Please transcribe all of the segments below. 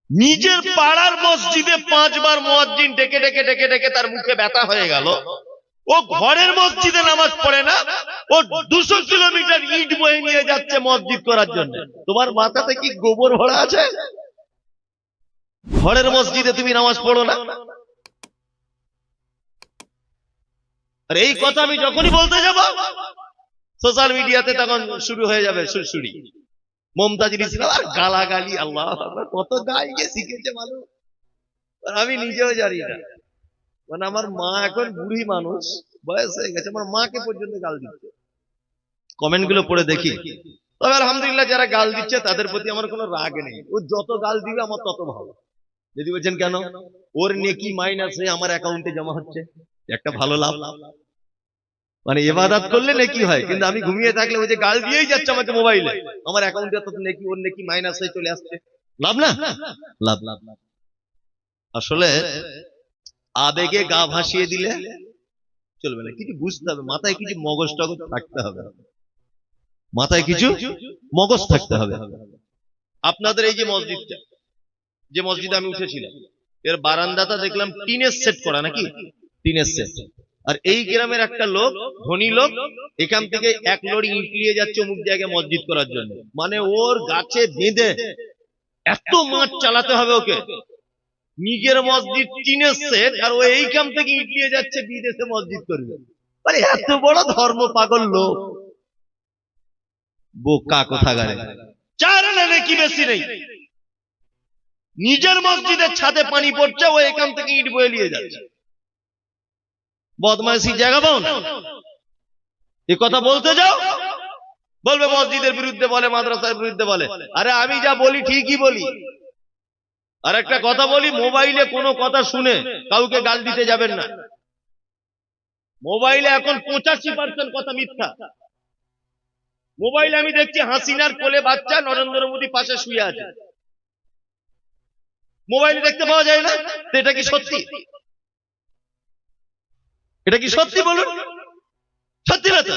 নিজের পাড়ার মসজিদে 5 বার মুয়াজ্জিন ডেকে ডেকে ডেকে ডেকে তার মুখে ব্যথা হয়ে গেল, ও ঘরের মসজিদে নামাজ পড়ে না, ও 200 কিলোমিটার ইট বয়ে নিয়ে যাচ্ছে মসজিদ করার জন্য। তোমার মাথাতে কি গোবর ভরা আছে? ঘরের মসজিদে তুমি নামাজ পড়ো না? আর এই কথা আমি যখনই বলতে যাব সোশ্যাল মিডিয়াতে তখন শুরু হয়ে যাবে সুরসুরি, মমতাজুল ইসলাম আর গালাগালি। আল্লাহ কত গাইয়ে শিখেছে মানুষ, আমি নিজেও জানি না। মানে আমার মা এখন বুড়ি মানুষ, বয়স হয়ে গেছে, আমার মাকে পর্যন্ত গাল দিচ্ছে। কমেন্ট গুলো পড়ে দেখি, তবে আলহামদুলিল্লাহ যারা গাল দিচ্ছে তাদের প্রতি আমার কোনো রাগ নেই। ও যত গাল দিবে আমার তত ভালো। যদি বলছেন কেন, ওর নেকি মাইনাস হয়ে আমার অ্যাকাউন্টে জমা হচ্ছে, একটা ভালো লাভ। মানে ইবাদত করলে নেকি হয়, কিন্তু আমি ঘুমিয়ে থাকলে ওই যে গাল দিয়েই যাচ্ছে আমাকে মোবাইলে, আমার অ্যাকাউন্টে তো নেকি, ওর নেকি মাইনাস হয়ে চলে আসছে। লাভ না? লাভ লাভ। আসলে আবেগে গা ভাসিয়ে দিলে চলবে না, কিছু বুঝতে হবে, মাথায় কিছু মগজ টগজ থাকতে হবে, মাথায় কিছু মগজ থাকতে হবে। আপনাদের এই যে মসজিদটা, যে মসজিদে আমি উঠেছিলাম, এর বারান্দাটা দেখলাম টিনের সেট করা, নাকি টিনের সেট। আর এই গ্রামের একটা লোক, ধনী লোক, এখান থেকে 1 লরি ইট নিয়ে যাচ্ছে অমুক জায়গায় মসজিদ করার জন্য। মানে ওর গাছে বেঁধে এত মাঠ চালাতে হবে ওকে, নিজের মসজিদ টিনের সেট, আর ও এইখান থেকে ইট নিয়ে যাচ্ছে বিদেশে মসজিদ করবে। মানে এত বড় ধর্ম পাগল লোক, বোকা কোথাকারে। চার আনা কি বেশি নেই, নিজের মসজিদের ছাদে পানি পড়ছে, ও এখান থেকে ইট বয়ে নিয়ে যাচ্ছে। বদমাইশি জায়গা পাও না? এ কথা বলতে যাও, বলবে মসজিদের বিরুদ্ধে বলে, মাদ্রাসার বিরুদ্ধে বলে। আরে আমি যা বলি ঠিকই বলি। আর একটা কথা বলি, মোবাইলে কোনো কথা শুনে কাউকে গাল দিতে যাবেন না। মোবাইলে এখন 85% কথা মিথ্যা। মোবাইলে আমি দেখছি হাসিনার কোলে বাচ্চা, নরেন্দ্র মোদী পাশে শুয়ে আছে, মোবাইলে দেখতে পাওয়া যায় না? তো এটা কি সত্যি? এটা কি সত্যি বলুন? সত্যি না তো?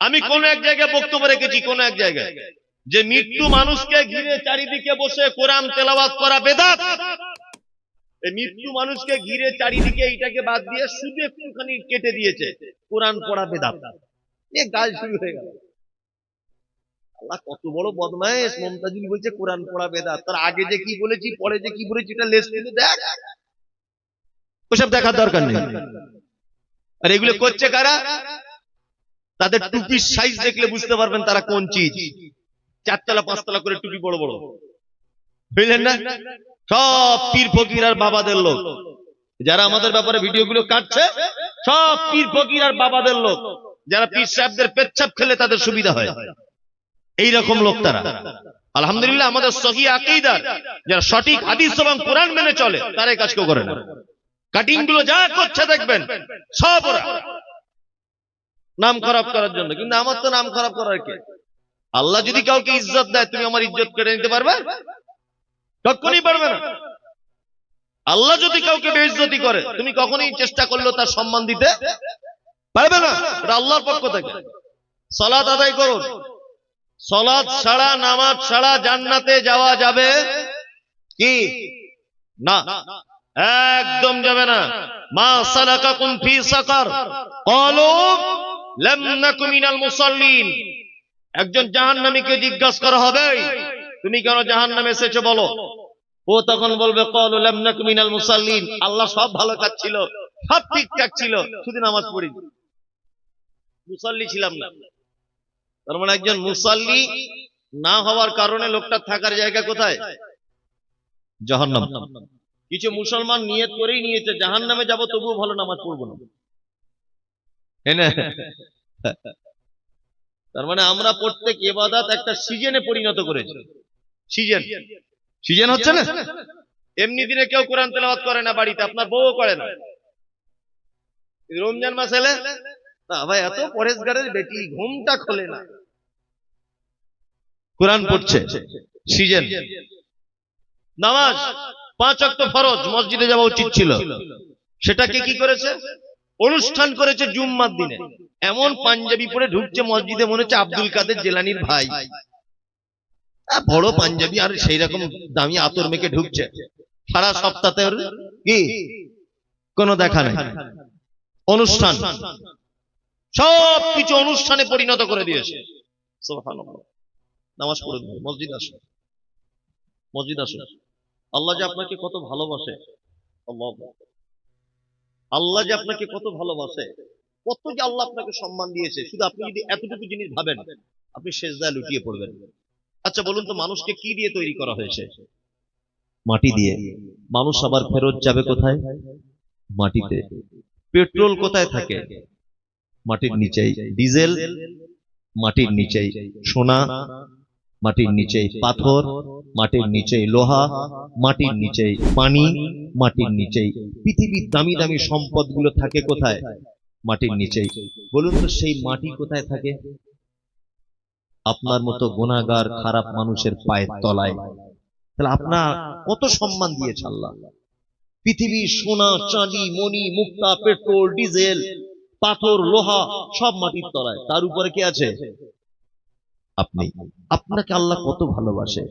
আমি কোন এক জায়গায় বক্তব্য রেখেছি, কোন এক জায়গায়, যে মৃত্যু মানুষকে ঘিরে চারিদিকে বসে কোরআন তেলাওয়াত করা বেদাত। এই মৃত্যু মানুষকে ঘিরে চারিদিকে এইটাকে বাদ দিয়ে শুধু একটুখানি কেটে দিয়েছে, কোরআন পড়া বেদাত। এ গাল শুরু হয়ে গেল। আল্লাহ কত বড় বদমাইশ! মমতাজুল বলছে কোরআন পড়া বেদাত, তার আগে যে কি বলেছি, পরে যে কি বলেছি, এটা লেস কিন্তু দেখ। ওসব দেখার দরকার নেই। আর এগুলো করছে কারা? তাদের টুপির সাইজ দেখলে বুঝতে পারবেন তারা কোন চিজ। 4 তলা 5 তলা করে টুপি, বড় বড়, বুঝলেন না? সব পীর ফকির আর বাবাদের লোক। যারা আমাদের ব্যাপারে ভিডিওগুলো কাটছে, সব পীর ফকির আর বাবাদের লোক, যারা পীর সাহেবদের পেচ্ছাপ খেলে তাদের সুবিধা হয়, এইরকম লোক তারা। আলহামদুলিল্লাহ আমাদের সহিহ আকীদার যারা সঠিক হাদিস এবং কোরআন মেনে চলে, তারা এই কাজ কেউ করে না। কাটিং গুলো যা করছে দেখবেন সব ওরা নাম খারাপ করার জন্য। কিন্তু আমার তো নাম খারাপ করার কে? আল্লাহ যদি কাউকে ইজ্জত দেয়, তুমি আমার ইজ্জত কেড়ে নিতে পারবে? কখনোই পারবে না। আল্লাহ যদি কাউকে বেইজ্জতি করে, তুমি কখনোই চেষ্টা করলেও তার সম্মান দিতে পারবে না। এটা আল্লাহর পক্ষ থেকে। সালাত আদায় করুন। সালাত ছাড়া, নামাজ ছাড়া জান্নাতে যাওয়া যাবে কি না? একদম যাবে না। মা সালাকাকুম ফি সাকার ক্বালু লাম নাকু মিনাল মুসাল্লিন। একজন জাহান্নামীকে জিজ্ঞাসা করা হবে, তুমি কেন জাহান্নামে এসেছো বলো। ও তখন বলবে ক্বালু লাম নাকু মিনাল মুসাল্লিন, আল্লাহ সব ভালো কাজ ছিল, সব ঠিকঠাক ছিল, শুধু নামাজ পড়ি, মুসাল্লি ছিলাম না। তার মানে একজন মুসাল্লি না হওয়ার কারণে লোকটা থাকার জায়গা কোথায়? জাহান্নাম। কিছু মুসলমান নিয়ত করেই নিয়েছে জাহান্নামে যাব, তবুও ভালো নামাজ পড়বো না। তার মানে আমরা প্রত্যেক ইবাদত একটা সিজনে পরিণত করেছি। সিজন সিজন হচ্ছে না। এমনি দিনে কেউ কোরআন তেলাওয়াত করে না বাড়িতে, আপনার বউও করে না। রমজান মাস এলে না ভাই, এত পরেশগারের বেটি ঘুমটা খোলে না, কোরআন পড়ছে। সিজন। নামাজ 5 ওয়াক্ত ফরজ, মসজিদে যাওয়া উচিত ছিল, সেটাকে কি করেছে? অনুষ্ঠান করেছে জুম্মার দিনে। এমন পাঞ্জাবি পরে ঢুকছে মসজিদে, মনে হচ্ছে আব্দুল কাদের জেলানির ভাই। বড় পাঞ্জাবি আর সেই রকম দামি আতর মেখে ঢুকছে, সারা সপ্তাহে কি কোনো দেখা নেই। অনুষ্ঠান, সব কিছু অনুষ্ঠানে পরিণত করে দিয়েছে। সুবহানাল্লাহ। নামাজ পড়ুন, মসজিদ আসুন, মসজিদ আসুন। আল্লাহ যে আপনাকে কত ভালোবাসে, আল্লাহ যে আপনাকে কত ভালোবাসে, কত যে আল্লাহ আপনাকে সম্মান দিয়েছে, শুধু আপনি যদি এতটুকু জিনিস ভাবেন, আপনি সেজদায় লুটিয়ে পড়বেন। আচ্ছা বলুন তো, মানুষকে কি দিয়ে তৈরি করা হয়েছে? মাটি দিয়ে। মানুষ আবার ফেরত যাবে কোথায়? মাটিতে। পেট্রোল কোথায় থাকে? মাটির নিচেই। ডিজেল মাটির নিচেই। সোনা মাটির নিচেই। পাথর মাটির নিচেই। লোহা মাটির নিচেই। পানি মাটির নিচেই। পৃথিবীর দামি দামি সম্পদগুলো থাকে কোথায়? মাটির নিচেই। বলুন তো, সেই মাটি কোথায় থাকে? আপনার মতো গুনাহগার খারাপ মানুষের পায়ের তলায়। তাহলে আপনার কত সম্মান দিয়েছে আল্লাহ। পৃথিবীর সোনা চাঁদি মণি মুক্তা পেট্রোল ডিজেল পাথর লোহা সব মাটির তলায়, তার উপরে কে আছে? আপনি। আপনাকে আল্লাহ কত ভালোবাসে,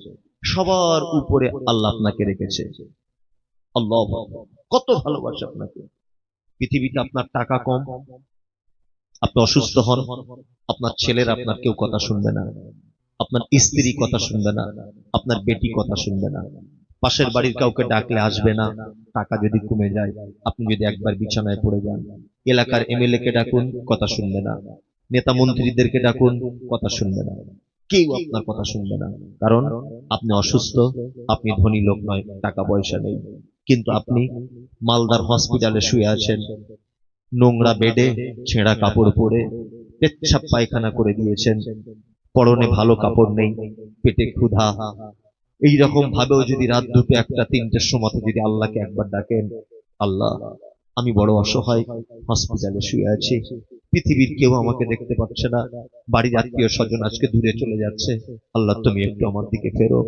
সবার উপরে আল্লাহ আপনাকে রেখেছে। আল্লাহ কত ভালোবাসে আপনাকে। পৃথিবীতে আপনার টাকা কম, আপনি অসুস্থ হন, আপনার ছেলের আপনার কেউ কথা শুনবে না, আপনার স্ত্রী কথা শুনবে না, আপনার বেটি কথা শুনবে না, পাশের বাড়ির কাউকে ডাকলে আসবে না। টাকা যদি কমে যায়, আপনি যদি একবার বিছানায় পড়ে যান, এলাকার এমএলএ কে ডাকুন, কথা শুনবে না, নেতা মন্ত্রীদেরকে ডাকুন, কথা শুনবে না, কেউ আপনার কথা শুনবে না। কারণ আপনি অসুস্থ, আপনি ধনী লোক নয়, টাকা পয়সা নেই, কিন্তু আপনি মালদার হসপিটালে শুয়ে আছেন, নোংরা বেডে ছেঁড়া কাপড় পরে পেচ্ছাপ পায়খানা করে দিয়েছেন, পরনে ভালো কাপড় নেই, পেটে ক্ষুধা। এইরকম ভাবেও যদি রাত দুটো একটা তিনটের সময় যদি আল্লাহকে একবার ডাকেন, আল্লাহ আমি বড় অসহায়, হসপিটালে শুয়ে আছি, পৃথিবীর কেউ আমাকে দেখতে পাচ্ছে না, বাড়ির আত্মীয় স্বজন আজকে দূরে চলে যাচ্ছে, আল্লাহ তুমি একটু আমার দিকে ফেরো।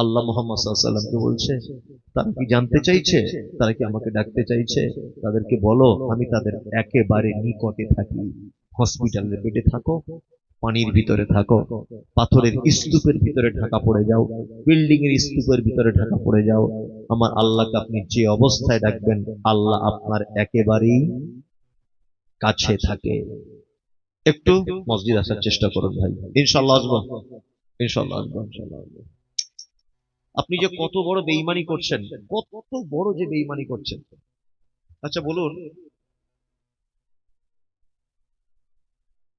আল্লাহ মুহাম্মদ সাল্লাল্লাহু আলাইহি ওয়াসাল্লামকে বলছে, তারা কি জানতে চাইছে, তারা কি আমাকে ডাকতে চাইছে? তাদেরকে বলো আমি তাদের একেবারে নিকটে থাকি। হসপিটালের বেডে থাকো, পানির ভিতরে থাকো, পাথরের স্তূপের ভিতরে ঢাকা পড়ে যাও, বিল্ডিং এর স্তূপের ভিতরে ঢাকা পড়ে যাও, আমার আল্লাহকে আপনি যে অবস্থায় ডাকবেন, আল্লাহ আপনার একেবারেই কাছে থাকে। একটু মসজিদ আসার চেষ্টা করুন ভাই, ইনশাআল্লাহ আসবো, ইনশাআল্লাহ আসবো, ইনশাআল্লাহ আসবো। আপনি যে কত বড় বেঈমানি করছেন, কত বড় যে বেঈমানি করছেন। আচ্ছা বলুন,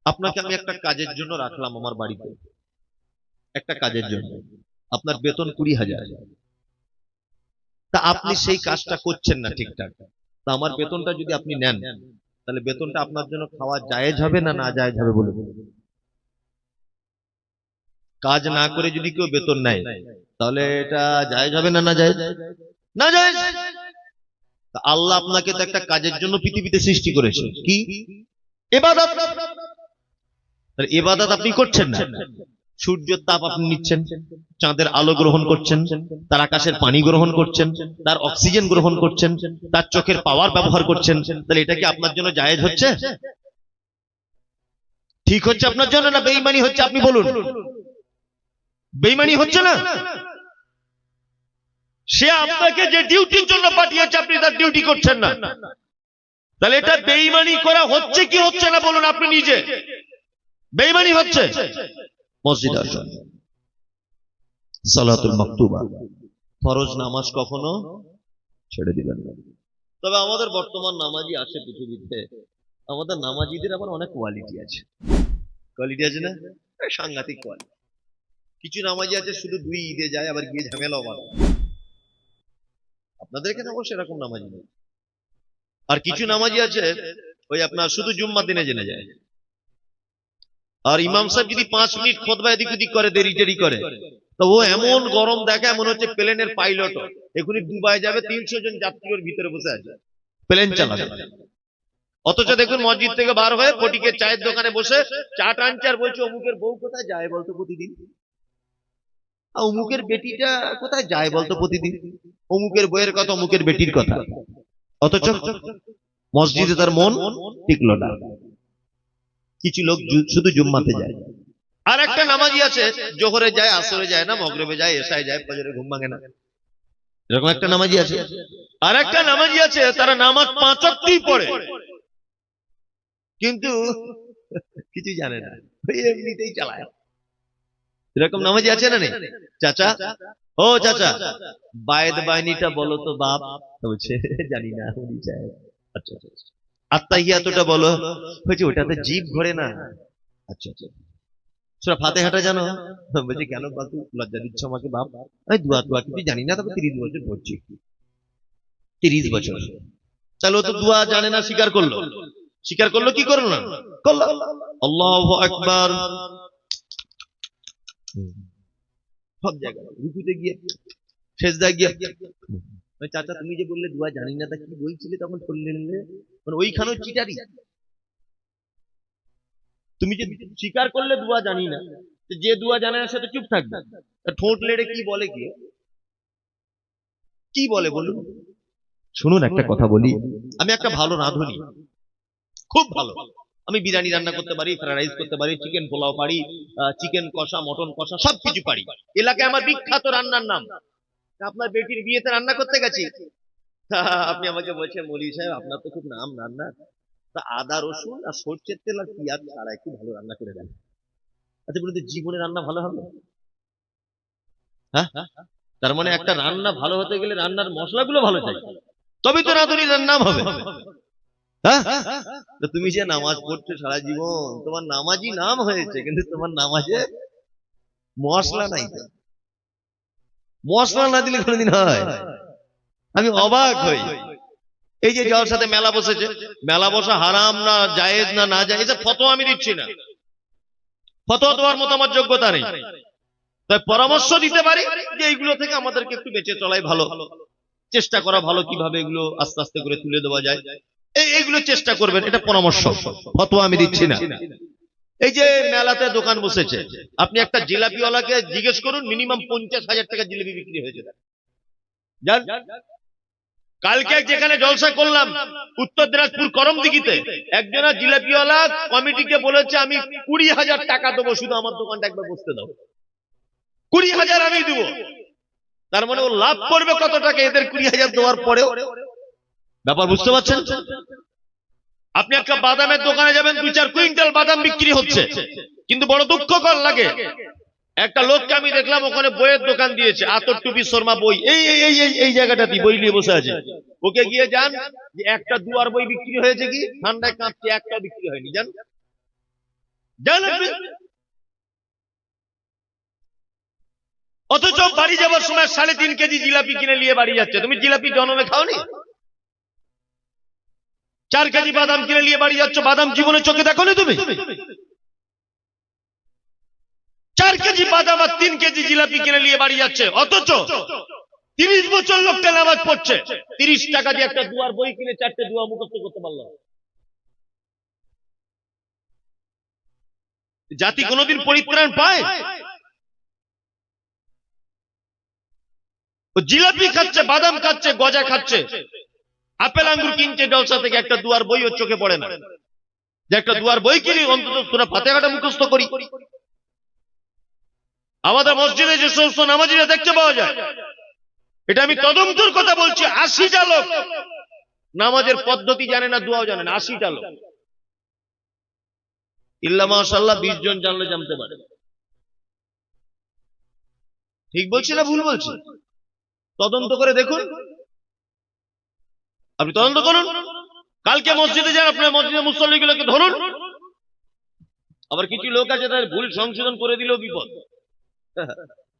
আপনাকে আমি একটা কাজের জন্য রাখলাম আমার বাড়িতে, একটা কাজের জন্য, আপনার বেতন 20,000, তা আপনি সেই কাজটা করছেন না ঠিকঠাক, তা আমার বেতনটা যদি আপনি নেন, তাহলে বেতনটা আপনার জন্য খাওয়া জায়েজ হবে না না জায়েজ হবে বলুন? কাজ না করে যদি কেউ বেতন নেয়, তাহলে এটা জায়েজ হবে না না জায়েজ? না জায়েজ। তা আল্লাহ আপনাকে তো একটা কাজের জন্য পৃথিবীতে সৃষ্টি করেছে, কি? ইবাদত। তাহলে ইবাদত আপনি করছেন না, সূর্যের তাপ আপনি নিচ্ছেন, চাঁদের আলো গ্রহণ করছেন, তার আকাশের পানি গ্রহণ করছেন, তার অক্সিজেন গ্রহণ করছেন, তার চোখের পাওয়ার ব্যবহার করছেন, তাহলে এটা কি আপনার জন্য জায়েজ হচ্ছে? ঠিক হচ্ছে আপনার জন্য না বেঈমানি হচ্ছে? আপনি বলুন, বেঈমানি হচ্ছে না? সে আপনাকে যে ডিউটির জন্য পাঠিয়েছে, আপনি তার ডিউটি করছেন না, তাহলে এটা বেঈমানি করা হচ্ছে কি হচ্ছে না বলুন আপনি নিজে? বেঈমানি হচ্ছে। মসজিদ আসুন, সালাতুল মাকতুবা, ফরজ নামাজ কখনো ছেড়ে দিবেন না। তবে আমাদের বর্তমান নামাজি আছে পৃথিবীতে, আমাদের নামাজিদের আবার অনেক কোয়ালিটি আছে। কোয়ালিটি আছে না? সাংঘাতিক কোয়ালিটি। কিছু নামাজি আছে শুধু 2 ঈদে যায়, আবার গিয়ে ঝামেলাও বানায়। আপনাদের এখানে অবশ্য এরকম নামাজি নেই। আর কিছু নামাজি আছে ওই আপনার শুধু জুম্মার দিনে জেনে যায়। আর ইমাম সাহেব যদি 5 মিনিট খুতবা এদিক ওদিক করে, দেরি টেরি করে, তো ও এমন গরম দেখায় মনে হচ্ছে প্লেনের পাইলট, এখনই দুবাই যাবে, 300 জন যাত্রী ওর ভিতরে বসে আছে, প্লেন চালাবে। অথচ দেখুন মসজিদ থেকে বার হয়ে ফটিকের চায়ের দোকানে বসে চা টানছে আর বলছে অমুকের বউ কোথায় যায় বলতো প্রতিদিন, অমুকের বেটিটা কোথায় যায় বলতো প্রতিদিন, অমুকের বইয়ের কথা, অমুকের বেটির কথা। অথচ মসজিদে তার মন টিকলো না। কিছু লোক শুধু জুম্মাতে যায়। আর একটা নামাজি আছে জোহরে যায়, আসরে যায় না, মগরিবে যায়, এশায় যায়, ফজরে ঘুম ভাঙে না, এরকম একটা নামাজি আছে। আর একটা নামাজি আছে তারা নামাজ 5 ওয়াক্তই পড়ে, কিন্তু কিছু জানে না, ওই এমনিতেই চালায়। এরকম নামাজি আছে না নেই? চাচা, ও চাচা, বায়েদ বাহিনীটা বলো তো বাপ। বলছে জানি না। আচ্ছা আচ্ছা, আত্তাহিয়াতুটা বলো। বলছে ওটাতে জিভ ঘোরে না। আচ্ছা আচ্ছা, সূরা ফাতিহাটা জানো? বলছে কেন বাপু, লজ্জা দিচ্ছ আমাকে বাপ? আমি দোয়া কিছু জানি না, তবে 30 বছর পড়ছি। 30 বছর। তাহলে ও তো দোয়া জানে না, স্বীকার করলো। স্বীকার করলো কি করলো না? করলো। আল্লাহু আকবার। সব জায়গায় রুকুতে গিয়ে, সেজদায় গিয়ে। চাচা তুমি যে বললে দোয়া জানি না, তা কি বলছিলে তখন? শুনলেন মানে ওইখানেও চিটারি। তুমি যে স্বীকার করলে দোয়া জানি না, যে দোয়া জানে না সে তো চুপ থাকবে। ঠোঁট লেড়ে কি বলে, কি বলে বলুন? শুনুন একটা কথা বলি, আমি একটা ভালো রাঁধুনি, খুব ভালো। আমি বিরিয়ানি রান্না করতে পারি, ফ্রাইড রাইস করতে পারি, চিকেন পোলাও পারি, চিকেন কষা, মটন কষা, সবকিছু পারি। এলাকায় আমার বিখ্যাত রান্নার নাম। আপনার বেটির বিয়েতে রান্না করতে গেছি, আপনি আমাকে বলছেন মৌলভী সাহেব আপনার তো খুব নাম রান্না, তা আদা রসুন আর সরষের তেল আর পেঁয়াজ ছাড়া একটু ভালো রান্না করে দেন। আচ্ছা বলুন, জীবনে রান্না ভালো হবে? হ্যাঁ, তার মানে একটা রান্না ভালো হতে গেলে রান্নার মশলাগুলো ভালো চাই, তবেই তো রাঁধুনির নাম হবে। হ্যাঁ, তুমি যে নামাজ পড়ছো সারা জীবন, তোমার নামাজি নাম হয়েছে, কিন্তু তোমার নামাজে মশলা নাই। মশলা না দিলে কোনোদিন হয়? আমি অবাক হই। এই যে যাওয়ার সাথে মেলা বসেছে, মেলা বসা হারাম না জায়েজ না না জায়েজ ফতোয়া আমি দিচ্ছি না, ফতোয়া দেওয়ার মতো আমার যোগ্যতা নেই। তাই পরামর্শ দিতে পারি যে এইগুলো থেকে আমাদেরকে একটু বেঁচে চলাই ভালো, চেষ্টা করা ভালো, কিভাবে এগুলো আস্তে আস্তে করে তুলে দেওয়া যায়, এইগুলো চেষ্টা করবেন, এটা পরামর্শ, ফতোয়া আমি দিচ্ছি না। এই যে মেলাতে দোকান বসেছে, আপনি একটা জিলাপিওয়ালাকে জিজ্ঞেস করুন, মিনিমাম 50,000 টাকা জিলাপি বিক্রি হয়েছে। কালকে যেখানে জলসা করলাম উত্তর দিনাজপুর করমদিঘিতে, একজনা জিলাপিওয়ালা কমিটিকে বলেছে আমি 20,000 টাকা দেবো, শুধু আমার দোকানটা একবার বসতে দাও। 20,000 আমি দেবো। তার মানে ও লাভ করবে কত টাকা এদের 20,000 দেওয়ার পরেও? ব্যাপার বুঝতে পারছেন? আপনি একটা বাদামের দোকানে যাবেন, 2-4 কুইন্টাল বাদাম বিক্রি হচ্ছে, কিন্তু বড় দুঃখকর লাগে, একটা লোককে আমি দেখলাম ওখানে বইয়ের দোকান দিয়েছে, আতর টুপি শর্মা বই, এই জায়গাটাতে বই নিয়ে বসে আছে। ওকে গিয়ে জান যে একটা দুয়ার বই বিক্রি হয়েছে কি? ঠান্ডায় কাঁপছে, একটা বিক্রি হয়নি। জান অথচ বাড়ি যাবার সময় 3.5 কেজি জিলাপি কিনে নিয়ে বাড়ি যাচ্ছে। তুমি জিলাপি জন্মে খাওনি? 4 কেজি বাদাম কিনে নিয়ে বাড়ি যাচ্ছ, বাদাম জীবনে চোখে দেখোনি তুমি? 4 কেজি বাদাম আর 3 কেজি জিলাপি কিনে নিয়ে বাড়ি যাচ্ছে, অথচ 30 বছর লোকটা নামাজ পড়ছে, 30 টাকা দিয়ে একটা দুয়ার বই কিনে 4টে দোয়া মুখস্থ করতে পারল। জাতি কোনোদিন পরিত্রাণ পায়? জিলাপি খাচ্ছে, বাদাম খাচ্ছে, গজা খাচ্ছে, আপেল আঙ্গুর কিনছে জলসা থেকে, একটা দুয়ার বই ওর চোখে পড়ে না। যে একটা দুয়ার বই কিনি, অন্তত সূরা ফাতিহাটা মুখস্থ করি। আমাদের মসজিদে যে সমস্ত নামাজিরা দেখতে পাওয়া যায়, এটা আমি তদন্তর কথা বলছি, 80টা লোক নামাজের পদ্ধতি জানে না, দোয়াও জানে না। 80টা লোক, ইল্লা মাশাআল্লাহ 20 জন জানলে জানতে পারে। ঠিক বলছি না ভুল বলছি? তদন্ত করে দেখুন, আপনি তদন্ত করুন। কালকে মসজিদে যান, আপনার মসজিদে মুসল্লিগুলোকে ধরুন। আবার কিছু লোক আছে তাদের ভুল সংশোধন করে দিলেও বিপদ।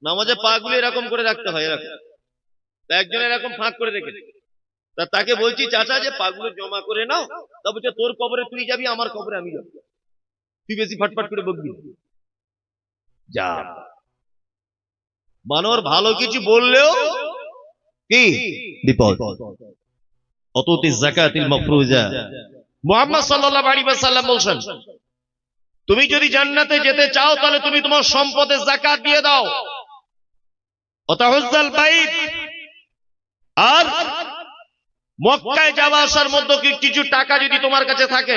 নামাজে পা গুলো এরকম করে রাখতে হয়, এরকম। একজন এরকম ফাঁক করে রেখেছে, তাকে বলছি চাচা যে পা গুলো জমা করে নাও। তা বলছে তোর কবরে তুই যাবি, আমার কবরে আমি যাবো, তুই বেশি ফাটফাট করে বকবি। যা মানর ভালো কিছু বললেও কি বিপদ। অততি যাকাতিল মাফরুজা, মুহাম্মদ সাল্লাল্লাহু আলাইহি ওয়াসাল্লাম বলেন, তুমি যদি জান্নাতে যেতে চাও তাহলে তুমি তোমার সম্পদের যাকাত দিয়ে দাও। ওয়াতাহুজ্জাল বাইত, আর মক্কায় যাওয়া আসার মধ্যে কিছু টাকা যদি তোমার কাছে থাকে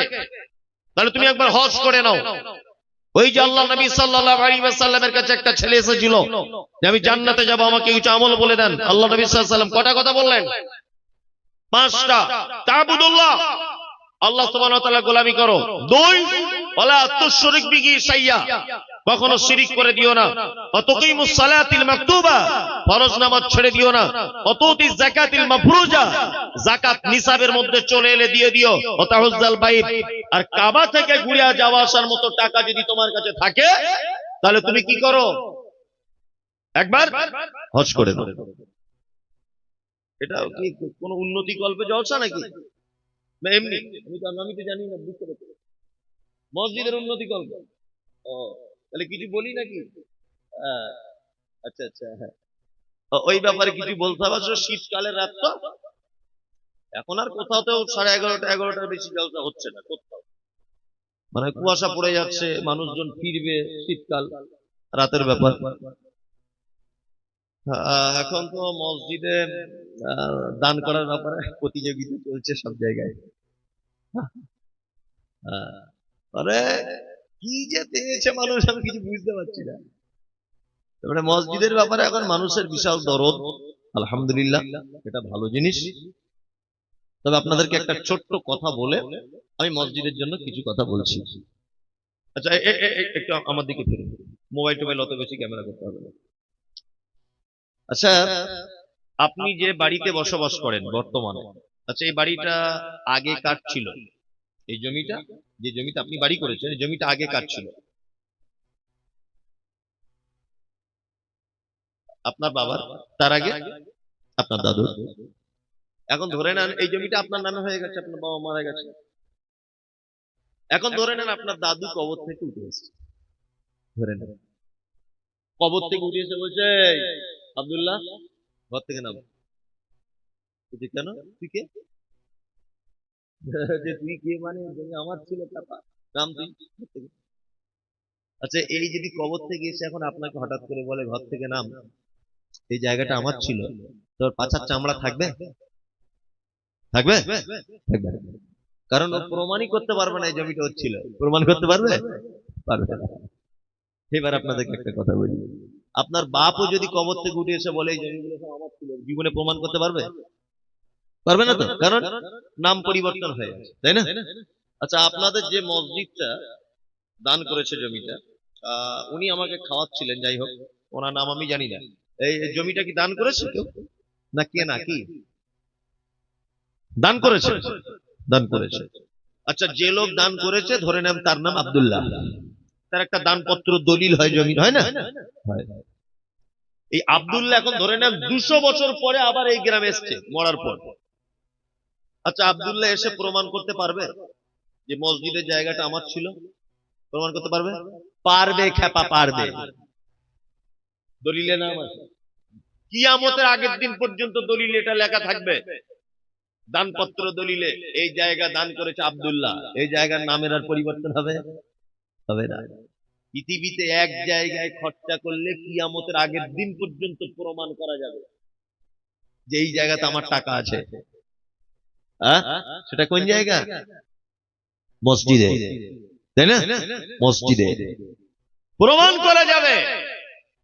তাহলে তুমি একবার হজ করে নাও। ওই যে আল্লাহ নবী সাল্লাল্লাহু আলাইহি ওয়াসাল্লামের কাছে একটা ছেলে এসেছিল যে আমি জান্নাতে যাব, আমাকে কিছু আমল বলে দেন। আল্লাহ নবী সাল্লাল্লাহু আলাইহি ওয়াসাল্লাম কটা কথা বললেন? পাঁচটা। তা'বুদুল্লাহ, আল্লাহ সুবহানাহু ওয়া তাআলা গোলামি করো। দুই, ওয়ালা তুশরিক বিহি শাইয়্যা, কখনো শিরিক করে দিও না। অতুকিমুস সালাতিল মাকতুবা, ফরজ নামাজ ছেড়ে দিও না। অতুতিজ যাকাতিল মাফরুজা, যাকাত নিসাবের মধ্যে চলে এলে দিয়ে দিও। ওতাহুজ্জাল বাইত, আর কাবা থেকে ঘুরে যাওয়া আসার মতো টাকা যদি তোমার কাছে থাকে তাহলে তুমি কি করো? একবার হজ করে দাও। এটা কি কোনো উন্নতি কল্পে জলসা নাকি? না এমনি? আমি তো জানি না, বুঝতে পারছি মসজিদের উন্নতি কল্প। ও, তাহলে কিছু বলি নাকি? আচ্ছা আচ্ছা, হ্যাঁ, ওই ব্যাপারে কিছু বলতে হবে। শীতকালের রাত তো, এখন আর কোথাও তো 11:30 11টার বেশি জলসা হচ্ছে না কোথাও, মানে কুয়াশা পড়ে যাচ্ছে, মানুষজন ফিরবে, শীতকাল, রাতের ব্যাপার। এখন তো মসজিদে দান করার ব্যাপারে প্রতিযোগিতা চলছে সব জায়গায়। মানে কি যে পেয়েছে মানুষ, আমি কিছু বুঝতে পারছি না। তারপরে মসজিদের ব্যাপারে এখন মানুষের বিশাল দরদ, আলহামদুলিল্লাহ, এটা ভালো জিনিস। তবে আপনাদেরকে একটা ছোট্ট কথা বলে আমি মসজিদের জন্য কিছু কথা বলছি। আচ্ছা, একটু আমার দিকে ফিরে, মোবাইল টোবাইল অত বেশি ক্যামেরা করতে হবে না। আচ্ছা, আপনি যে বাড়িতে বসবাস করেন বর্তমানে, আচ্ছা এই বাড়িটা আগে কার ছিল? এই জমিটা, যে জমিতে আপনি বাড়ি করেছেন, এই জমিটা আগে কার ছিল? আপনার বাবার, তার আগে আপনার দাদু। এখন ধরে নেন এই জমিটা আপনার নামে হয়ে গেছে, আপনার বাবা মারা গেছে। এখন ধরে নেন আপনার দাদু কবর থেকে উঠে এসেছে, ধরে নেন কবর থেকে উঠে এসে বলছে, আব্দুল্লাহ ঘর থেকে নাম। কেন? তুই কে? যে তুই কে মানে জমি আমার ছিল, নাম তুই। আচ্ছা, এই যদি কবর থেকে এসে এখন আপনাকে হঠাৎ করে বলে ঘর থেকে নাম, এই জায়গাটা আমার ছিল, তোর পাছার চামড়া থাকবে? থাকবে? থাকবে। কারণ ও প্রমাণই করতে পারবে না এই জমিটা ওর ছিল। প্রমাণ করতে পারবে? পারবে না। এবার আপনাদেরকে একটা কথা বলি, আপনার বাপও যদি কবর থেকে উঠে এসে বলে এই জমিগুলো সব আমার ছিল, জীবনে প্রমাণ করতে পারবে? পারবে না তো, কারণ নাম পরিবর্তন হয়ে গেছে, তাই না? আচ্ছা, আপনাদের যে মসজিদটা দান করেছে জমিটা, উনি আমাকে খাওয়াচ্ছিলেন, যাই হোক, ওনার নাম আমি জানি না। এই জমিটা কি দান করেছে কেউ, না কে, না কি দান করেছে? দান করেছে। আচ্ছা, যে লোক দান করেছে ধরে নেন তার নাম আব্দুল্লাহ, তার একটা দানপত্র দলিল হয় জমির, হয় না? এই আব্দুল্লাহ এখন ধরে নেন 200 বছর পরে আবার এই গ্রামে এসছে মরার পর। আচ্ছা, আব্দুল্লাহ এসে প্রমাণ করতে পারবে যে মসজিদের জায়গাটা আমার ছিল? প্রমাণ করতে পারবে? পারবে খেপা, পারবে। দলিলে নাম আছে, কিয়ামতের আগের দিন পর্যন্ত দলিলে এটা লেখা থাকবে, দানপত্র দলিলে এই জায়গা দান করেছে আব্দুল্লাহ। এই জায়গার নামের আর পরিবর্তন হবে? হবে না। পৃথিবীতে এক জায়গায় খরচা করলে কিয়ামতের আগের দিন পর্যন্ত প্রমাণ করা যাবে যে এই জায়গাতে আমার টাকা আছে। সেটা কোন জায়গা? মসজিদে, তাই না? মসজিদে প্রমাণ করা যাবে।